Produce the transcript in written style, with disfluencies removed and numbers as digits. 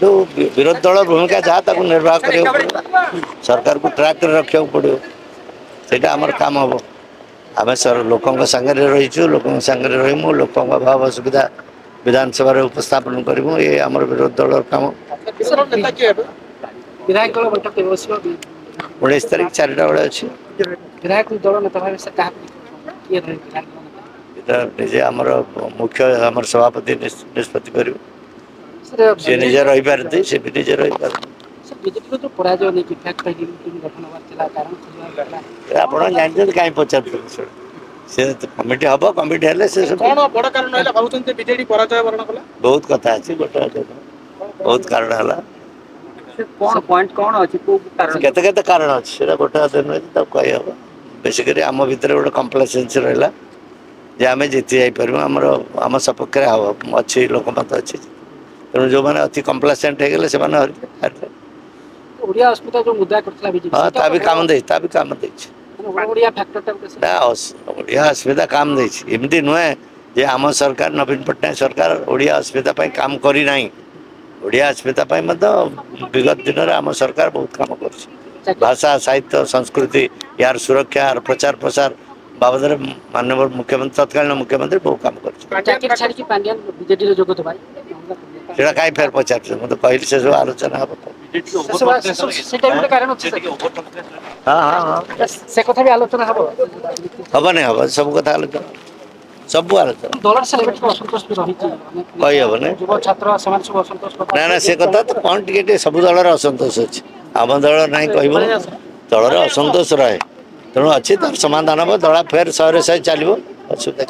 जो विरोधी दल भूमिका जहाँ निर्वाह करा सरकार को ट्रैक रखा पड़ो सेटा आमर काम हम आम सर लोक सांगे रहीचु लोक सांगे रहीमु लोक भाव असुविधा विधानसभा उपस्थापन करूँ ये आम विरोधी दल काम। विधायक दल बैठक केବେ ବସିବ? 19 तारीख 4टा बेले अच्छी विधायक दल नेता भाव से क्या किए रहे विधायक दल नेता? निजे आमर मुख्य आम सभापति निष्पत्ति कर सी सर निजे रही पारती सी भी निजे रही पार। बीजेपी जो पराजय नहीं कि फैक्ट गठन हमारा कारण आप जानते कहीं पचार से कमिटी हम कमिटी हेल्ले से कौन बड़ कारण है भावुं बीजेडी पराजय वर्ण कला बहुत कथा अच्छी गोटे बहुत कारण है कौन पॉइंट कौन अच्छी केते कारण अच्छे गोटे दिन नुहे कही हम बेसिकली आम भितर गोटे कम्प्लेसेन्सी रहा जे आम जीति जापर आम सपक्ष अच्छी लोकमत अच्छी तेणु जो मैंने अति कम्प्लेसेंट हो से हरले ओडिया अस्मिता जो मुद्दा करथिला बीजेपी हाँ ता भी काम दे ता भी काम दे ओडिया फैक्टर ना ओडिया अस्मिता काम दे एमती नुहे जे आम सरकार नवीन पट्टनायक सरकार ओडिया अस्मिता काम करना ओडिया अस्मिता विगत दिन में आम सरकार बहुत काम कर भाषा साहित्य संस्कृति यार सुरक्षा यार प्रचार प्रसार बाबद माननीय मुख्यमंत्री तत्कालीन मुख्यमंत्री बहुत काम कर कहीं फेर पचार मुझे कहली से सब आलोचना हम हाँ हाँ हाँ से कथा भी आलोचना हम हम नहीं हम सब कथा आलोचना सब आलोचना दल से असंतोष भी रही कही हम युव छात्र सब असंतोष ना ना से कथा तो कौन टे सब दल असंतोष अच्छे आम दल ना कह दल असंतोष रहे तेणु अच्छी तार समाधान हम दल फेर 100 चलो असुविधा।